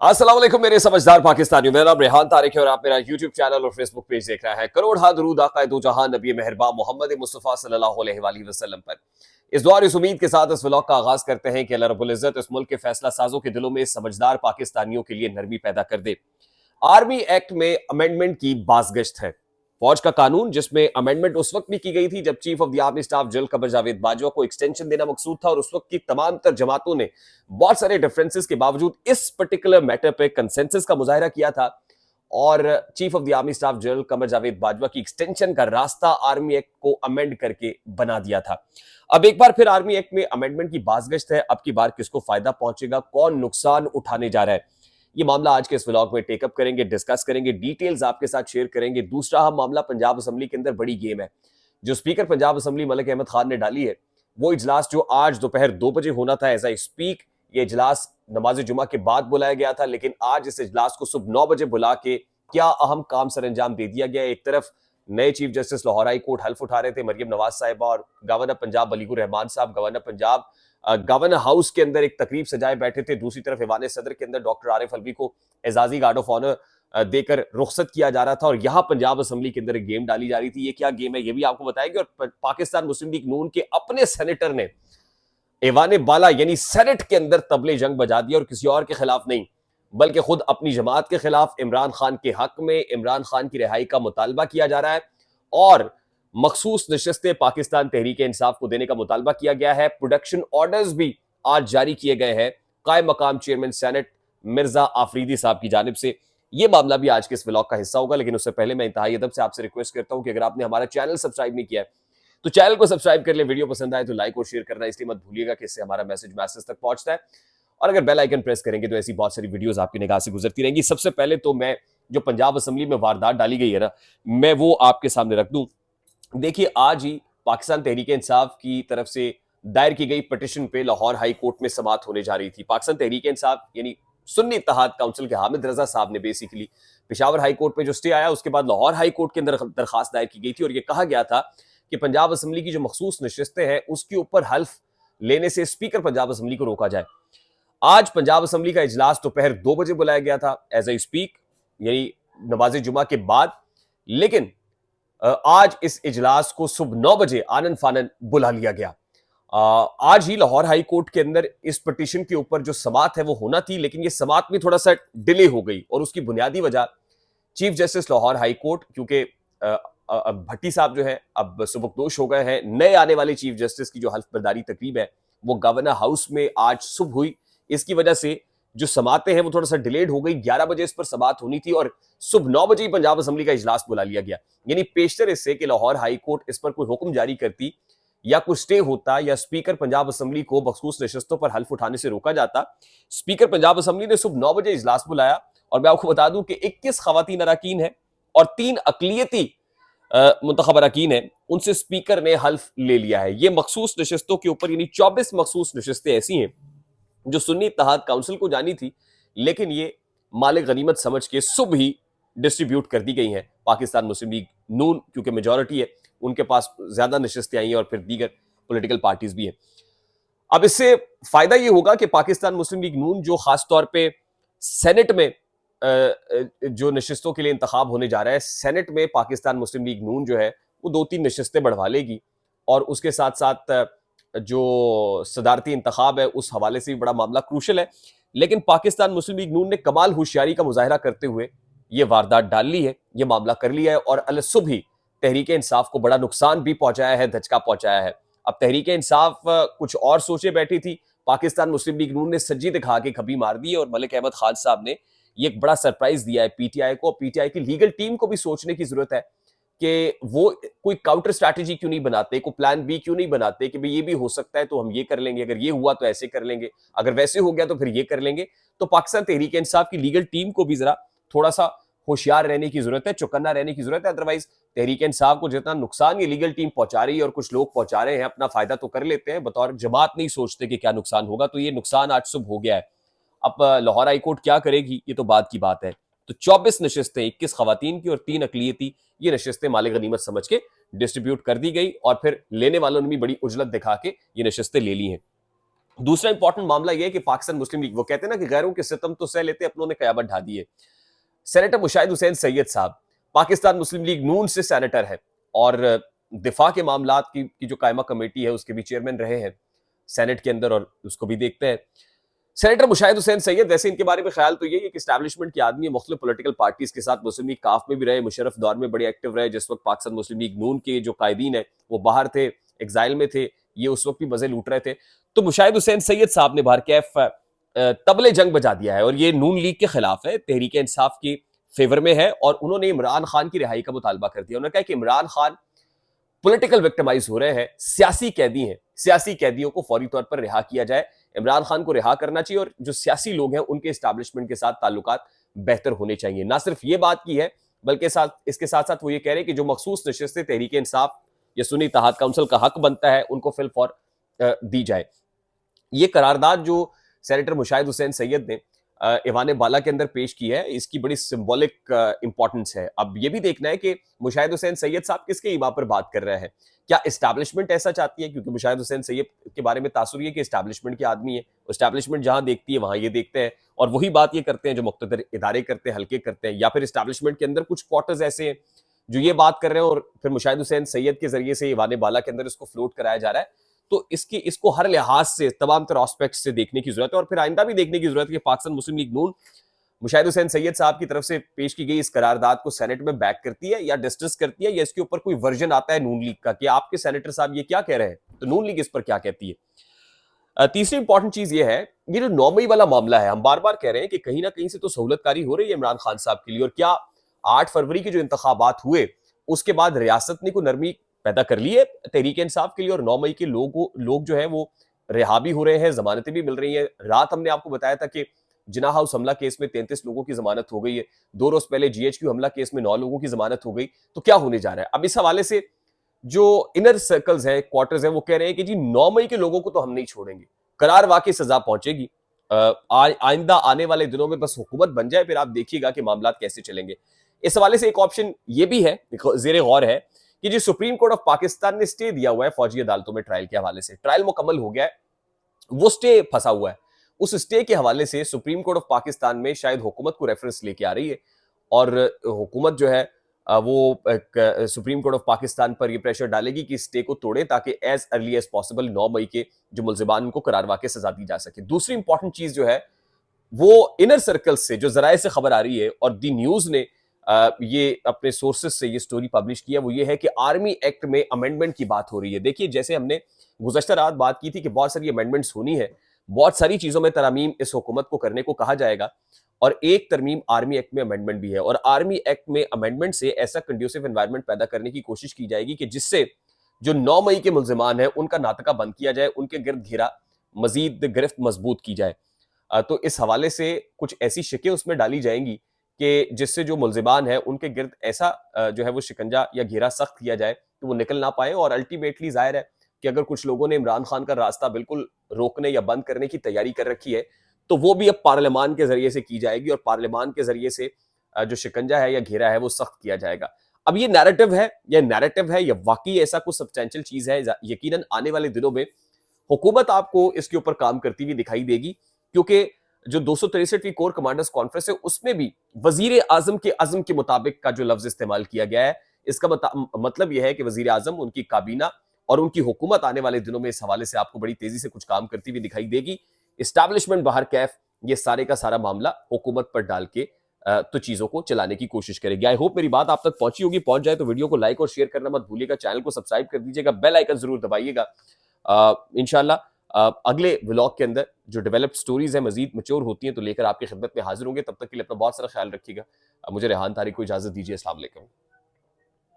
अस्सलाम वालेकुम मेरे समझदार पाकिस्तानियों। मेरा नाम रेहान तारिक है और आप मेरा यूट्यूब चैनल और फेसबुक पेज देख रहे हैं। करोड़ हा दुरूद आक़ाए दो जहां नबी मेहरबान मोहम्मद मुस्तफ़ा सल्लल्लाहु अलैहि वसल्लम पर। इस दुआ और इस उम्मीद के साथ इस व्लॉग का आगाज करते हैं कि अल्लाह रब्बुल इज्जत इस मुल्क के फैसला साजों के दिलों में समझदार पाकिस्तानियों के लिए नरमी पैदा कर दे। आर्मी एक्ट में अमेंडमेंट की बाज़गश्त है। फौज का कानून जिसमें अमेंडमेंट उस वक्त भी की गई थी जब chief of the army staff general Qamar Javed Bajwa को एक्सटेंशन देना मकसूद था और उस वक्त की तमाम तर जमातों ने बहुत सारे डिफरेंसेस के बावजूद इस पर्टिकुलर मैटर पे कंसेंसस का मुजाहिरा किया था और chief of the army staff general Qamar Javed Bajwa की एक्सटेंशन का रास्ता आर्मी एक्ट को अमेंड करके बना दिया था। अब एक बार फिर आर्मी एक्ट में अमेंडमेंट की बाज़गश्त है। अब की बार किसको फायदा पहुंचेगा, कौन नुकसान उठाने जा रहा है, ये मामला आज के इस व्लॉग में टेकअप करेंगे, डिस्कस करेंगे, डिटेल्स आपके साथ शेयर करेंगे। दूसरा हम मामला पंजाब असेंबली के अंदर बड़ी गेम है जो स्पीकर पंजाब असेंबली मलिक अहमद खान ने डाली है। वो इजलास जो आज दोपहर 2 बजे होना था एज आई स्पीक, ये इजलास नमाज जुमा के बाद बुलाया गया था, लेकिन आज इस इजलास को सुबह 9 बजे बुला के क्या अहम काम सर अंजाम दे दिया गया। एक तरफ नए chief justice Lahore high court हल्फ उठा रहे थे मरियम नवाज साहिबा और गवर्नर पंजाब अलीकुर रहमान साहब गवर्नर पंजाब गवर्नर हाउस के अंदर एक तकरीब सजाए बैठे थे। दूसरी तरफ ईवान सदर के अंदर डॉक्टर आरिफ अलवी को एजाजी गार्ड ऑफ ऑनर देकर रुखसत किया जा रहा था और यहां पंजाब असेंबली के अंदर एक गेम डाली जा रही थी। ये क्या गेम है ये भी आपको बताएंगे। और पाकिस्तान मुस्लिम लीग नून के अपने सेनेटर ने ईवान बाला यानी सेनेट के अंदर तबले जंग बजा दिया और किसी और के खिलाफ नहीं बल्कि खुद अपनी जमात के खिलाफ इमरान खान के हक में इमरान खान की रिहाई का मुतालबा किया जा रहा है और मखसूस नशस्तें पाकिस्तान तहरीक इंसाफ को देने का मुतालबा किया गया है। प्रोडक्शन ऑर्डर्स भी आज जारी किए गए हैं कायम मकाम चेयरमैन सेनेट मिर्जा आफरीदी साहब की जानिब से। यह मामला भी आज के इस व्लॉग का हिस्सा होगा, लेकिन उससे पहले मैं इंतहाई अदब से आपसे रिक्वेस्ट करता हूं कि अगर आपने हमारा चैनल सब्सक्राइब नहीं किया है तो चैनल को सब्सक्राइब कर ले। वीडियो पसंद आए तो लाइक और शेयर करना इसलिए मत भूलिएगा कि इससे हमारा मैसेज मैसेज तक पहुंचता है। और अगर बेल आइकन प्रेस करेंगे तो ऐसी बहुत सारी वीडियोस आपकी निगाह से गुजरती रहेंगी। सबसे पहले तो मैं जो पंजाब असेंबली में वारदात डाली गई है ना, मैं वो आपके सामने रख दूं। देखिए, आज ही पाकिस्तान तहरीक इंसाफ की तरफ से दायर की गई पिटिशन पे लाहौर हाई कोर्ट में समाअत होने जा रही थी। पाकिस्तान तहरीक इंसाफ यानी सुन्नी इत्तेहाद काउंसिल के हामिद रजा साहब ने बेसिकली पेशावर हाई कोर्ट में जो स्टे आया उसके बाद लाहौर हाई कोर्ट के अंदर दरखास्त दायर की गई थी और यह कहा गया था कि पंजाब असेंबली की जो मखसूस नशिस्तें हैं उसके ऊपर हल्फ लेने से स्पीकर पंजाब असेंबली को रोका जाए। आज पंजाब असेंबली का इजलास दोपहर 2 बजे बुलाया गया था एज आई स्पीक यानी नमाज जुमा के बाद, लेकिन आज इस इजलास को सुबह 9 बजे आनन फानन बुला लिया गया। आज ही लाहौर हाई कोर्ट के अंदर इस पिटीशन के ऊपर जो समाअत है वो होना थी, लेकिन ये समाअत में थोड़ा सा डिले हो गई और उसकी बुनियादी वजह chief justice Lahore high court, क्योंकि भट्टी साहब जो है अब सुबकदोश हो गए हैं। नए आने वाले चीफ जस्टिस की जो हल्फ बर्दारी तकरीब है वो गवर्नर हाउस में आज सुबह हुई। इसकी वजह से जो समातें हैं वो थोड़ा सा डिलेड हो गई। 11 बजे इस पर समाअत होनी थी और सुबह 9 बजे ही पंजाब असेंबली का इजलास बुला लिया गया। यानी पेशतर इससे कि लाहौर हाई कोर्ट इस पर कोई हुक्म जारी करती या कुछ स्टे होता या स्पीकर पंजाब असेंबली को मखसूस नशस्तों पर हल्फ उठाने से रोका जाता। स्पीकर पंजाब असेंबली ने सुबह 9 बजे इजलास बुलाया और मैं आपको बता दूं कि 21 खवातीन अरकान है और 3 अकलियती मुंतखब अरकान है, उनसे स्पीकर ने हल्फ ले लिया है। ये मखसूस नशस्तों के ऊपर यानी 24 मखसूस नशस्तें ऐसी हैं जो सुन्नी इत्तेहाद काउंसिल को जानी थी, लेकिन ये मालिक गनीमत समझ के सुबह ही डिस्ट्रीब्यूट कर दी गई हैं। पाकिस्तान मुस्लिम लीग नून क्योंकि मेजॉरिटी है उनके पास ज्यादा नशस्तें आई हैं और फिर दीगर पॉलिटिकल पार्टीज भी हैं। अब इससे फायदा ये होगा कि पाकिस्तान मुस्लिम लीग नून जो खास तौर पे सेनेट में जो नशस्तों के लिए इंतखाब होने जा रहा है, सेनेट में पाकिस्तान मुस्लिम लीग नून जो है वो 2-3 नशस्तें बढ़वा लेगी और उसके साथ साथ जो सदारती इंतखाब है उस हवाले से भी बड़ा मामला क्रूशल है। लेकिन पाकिस्तान मुस्लिम लीग नून ने कमाल होशियारी का मुजाहिरा करते हुए ये वारदात डाल ली है, ये मामला कर लिया है और अल सुबह ही तहरीक इंसाफ को बड़ा नुकसान भी पहुंचाया है, धचका पहुंचाया है। अब तहरीक इंसाफ कुछ और सोचे बैठी थी, पाकिस्तान मुस्लिम लीग नून ने सज्जी दिखा के खबी मार दी और मलिक अहमद खान साहब ने ये एक बड़ा सरप्राइज दिया है पीटीआई को। पीटीआई की लीगल टीम को भी सोचने की जरूरत है कि वो कोई काउंटर स्ट्रैटेजी क्यों नहीं बनाते, कोई प्लान बी क्यों नहीं बनाते कि भाई ये भी हो सकता है तो हम ये कर लेंगे, अगर ये हुआ तो ऐसे कर लेंगे, अगर वैसे हो गया तो फिर ये कर लेंगे। तो पाकिस्तान तहरीक इंसाफ की लीगल टीम को भी जरा थोड़ा सा होशियार रहने की जरूरत है, चौकन्ना रहने की जरूरत है। अदरवाइज तहरीक इंसाफ को जितना नुकसान ये लीगल टीम पहुंचा रही है और कुछ लोग पहुंचा रहे हैं, अपना फायदा तो कर लेते हैं, बतौर जमात नहीं सोचते कि क्या नुकसान होगा। तो ये नुकसान आज सुबह हो गया है। अब लाहौर हाई कोर्ट क्या करेगी ये तो बाद की बात है। तो 24 नशस्तें 21 खवातीन की और 3 अकलियती, ये नशस्तें मालिक गनीमत समझ के डिस्ट्रीब्यूट कर दी गई और फिर लेने वालों ने भी बड़ी उजलत दिखा के ये नशस्तें ले ली हैं। दूसरा इंपॉर्टेंट मामला यह है कि पाकिस्तान मुस्लिम लीग, वो कहते हैं ना कि गैरों के सितम तो सह लेते, अपनों ने कयामत ढा दी है। सेनेटर मुशाहिद हुसैन सैयद साहब पाकिस्तान मुस्लिम लीग नून से सेनेटर है और दिफा के मामलात की जो कायमा कमेटी है उसके भी चेयरमैन रहे हैं सेनेट के अंदर, और उसको भी देखते हैं। सेनेटर मुशाहिद हुसैन सैयद, वैसे इनके बारे में ख्याल तो यही है कि इस्टेब्लिशमेंट के आदमी, मुख्तलिफ पॉलिटिकल पार्टीज के साथ मुस्लिम लीग काफ में भी रहे, मुशर्रफ दौर में बड़े एक्टिव रहे, जिस वक्त पाकिस्तान मुस्लिम लीग नून के जो कायदीन है वो बाहर थे, एग्जाइल में थे, ये उस वक्त भी मजे लूट रहे थे। तो मुशाहिद हुसैन सैयद साहब ने बाहर कैफ तबले जंग बजा दिया है और ये नून लीग के खिलाफ है, तहरीक इंसाफ की फेवर में है, और उन्होंने इमरान खान की रिहाई का मुतालबा कर दिया। उन्होंने कहा कि इमरान खान पॉलिटिकल विक्टिमाइज हो रहे हैं, सियासी कैदी हैं, सियासी कैदियों को फौरी तौर पर रिहा किया जाए, इमरान खान को रिहा करना चाहिए और जो सियासी लोग हैं उनके एस्टैब्लिशमेंट के साथ ताल्लुकात बेहतर होने चाहिए। ना सिर्फ ये बात की है बल्कि इसके साथ साथ वो ये कह रहे हैं कि जो मखसूस नशिस्तें तहरीक इंसाफ या सुन्नी इत्तेहाद काउंसिल का हक बनता है उनको फिल फॉर दी जाए। ये करारदाद जो सेनेटर मुशाहिद हुसैन सैयद ने ईवान बाला के अंदर पेश की है, इसकी बड़ी सिंबॉलिक इंपॉर्टेंस है। अब ये भी देखना है कि मुशाहिद हुसैन सैयद साहब किसके ईमा पर बात कर रहे हैं। क्या इस्टेब्लिशमेंट ऐसा चाहती है? क्योंकि मुशाहिद हुसैन सैयद के बारे में तासुर ये कि इस्टेब्लिशमेंट के आदमी है, इस्टेब्लिशमेंट जहां देखती है वहां ये देखते हैं और वही बात ये करते हैं जो मुख्तलिफ इदारे करते हैं, हल्के करते हैं, या फिर इस्टेब्लिशमेंट के अंदर कुछ क्वार्टर्स ऐसे हैं जो ये बात कर रहे हैं और फिर मुशाहिद हुसैन सैयद के जरिए से ईवान बाला के अंदर इसको फ्लोट कराया जा रहा है। तो इसको हर लिहाज से तमाम तरह एस्पेक्ट से देखने की जरूरत है और फिर आइंदा भी देखने की जरूरत है कि पाकिस्तान मुस्लिम लीग नून मुशाहिद हुसैन सैयद साहब की तरफ से पेश की गई इस करारदाद को सेनेट में बैक करती है या डिस्कस करती है, या इसके ऊपर कोई वर्जन आता है नून लीग का कि आपके सेनेटर साहब ये क्या कह रहे हैं, तो नून लीग इस पर क्या कहती है। तीसरी इंपॉर्टेंट चीज ये है, ये जो 9 मई वाला मामला है, हम बार बार कह रहे हैं कि कहीं ना कहीं से तो सहूलतकारी हो रही है इमरान खान साहब के लिए, और क्या 8 फरवरी के जो इंतखाबात हुए उसके बाद रियासत ने कोई नरमी पैदा कर ली है तहरीक इंसाफ के लिए, और 9 मई के लोग जो है वो रिहा भी हो रहे हैं, जमानतें भी मिल रही हैं। रात हमने आपको बताया था कि जिना हाउस हमला केस में 33 लोगों की जमानत हो गई है, 2 रोज पहले GHQ हमला केस में 9 लोगों की जमानत हो गई। तो क्या होने जा रहा है? अब इस हवाले से जो इनर सर्कल्स हैं, क्वार्टर्स हैं, वो कह रहे हैं कि जी 9 मई के लोगों को तो हम नहीं छोड़ेंगे, करार वाकई सजा पहुंचेगी। आइंदा आने वाले दिनों में बस हुकूमत बन जाए, फिर आप देखिएगा कि मामला कैसे चलेंगे। इस हवाले से एक ऑप्शन ये भी है, जेर गौर है, कि जी सुप्रीम कोर्ट ऑफ पाकिस्तान ने स्टे दिया हुआ है फौजी अदालतों में ट्रायल के हवाले से, ट्रायल मुकम्मल हो गया है, वो स्टे फंसा हुआ है। उस स्टे के हवाले से सुप्रीम कोर्ट ऑफ पाकिस्तान में शायद हुकूमत को रेफरेंस लेके आ रही है और हुकूमत जो है वो सुप्रीम कोर्ट ऑफ पाकिस्तान पर ये प्रेशर डालेगी कि स्टे को तोड़े ताकि एज अर्ली एज पॉसिबल 9 मई के जो मुल्जिमान उनको करार वाक़ई सजा दी जा सके। दूसरी इंपॉर्टेंट चीज जो है वो इनर सर्कल से जो जराए से खबर आ रही है और दी न्यूज ने ये अपने सोर्सेज से ये स्टोरी पब्लिश किया, वो ये है कि आर्मी एक्ट में अमेंडमेंट की बात हो रही है। देखिए, जैसे हमने गुज़श्ता रात बात की थी कि बहुत सारी अमेंडमेंट्स होनी है, बहुत सारी चीजों में तरमीम इस हुकूमत को करने को कहा जाएगा, और एक तरमीम आर्मी एक्ट में अमेंडमेंट भी है। और आर्मी एक्ट में अमेंडमेंट से ऐसा कंड्यूसिव एनवायरनमेंट पैदा करने की कोशिश की जाएगी कि जिससे जो 9 मई के मुल्जिमान हैं उनका नातका बंद किया जाए, उनके गिर्द घेरा मजीद गिरफ्त मजबूत की जाए। तो इस हवाले से कुछ ऐसी शिकें उसमें डाली जाएंगी कि जिससे जो मुल्जिमान है उनके गिर्द ऐसा जो है वो शिकंजा या घेरा सख्त किया जाए तो वो निकल ना पाए। और अल्टीमेटली जाहिर है कि अगर कुछ लोगों ने इमरान खान का रास्ता बिल्कुल रोकने या बंद करने की तैयारी कर रखी है तो वो भी अब पार्लियामान के जरिए से की जाएगी और पार्लियामान के जरिए से जो शिकंजा है या घेरा है वो सख्त किया जाएगा। अब ये नैरेटिव है या वाकई ऐसा कुछ सब्सटेंशियल चीज है, यकीनन आने वाले दिनों में हुकूमत आपको इसके ऊपर काम करती हुई दिखाई देगी, क्योंकि जो 263वीं कोर कमांडर्स कॉन्फ्रेंस है उसमें भी वजीर आजम के अज़म के मुताबिक का जो लफ्ज इस्तेमाल किया गया है, इसका मतलब यह है कि वजीर आजम, उनकी काबीना और उनकी हुकूमत आने वाले दिनों में इस हवाले से आपको बड़ी तेजी से कुछ काम करती हुई दिखाई देगी। इस्टेब्लिशमेंट बाहर कैफ ये सारे का सारा मामला हुकूमत पर डाल के तो चीजों को चलाने की कोशिश करेगी। आई होप मेरी बात आप तक पहुंची होगी, पहुंच जाए तो वीडियो को लाइक और शेयर करना मत भूलिएगा, चैनल को सब्सक्राइब कर दीजिएगा, बेल आइकन जरूर दबाइएगा। इंशाल्लाह अगले व्लॉग के अंदर जो डेवलप्ड स्टोरीज हैं मजीद मैच्योर होती हैं तो लेकर आपकी खिदमत में हाजिर होंगे। तब तक के लिए अपना बहुत सारा ख्याल रखिएगा। मुझे रेहान तारिक को इजाजत दीजिए। अस्सलाम वालेकुम।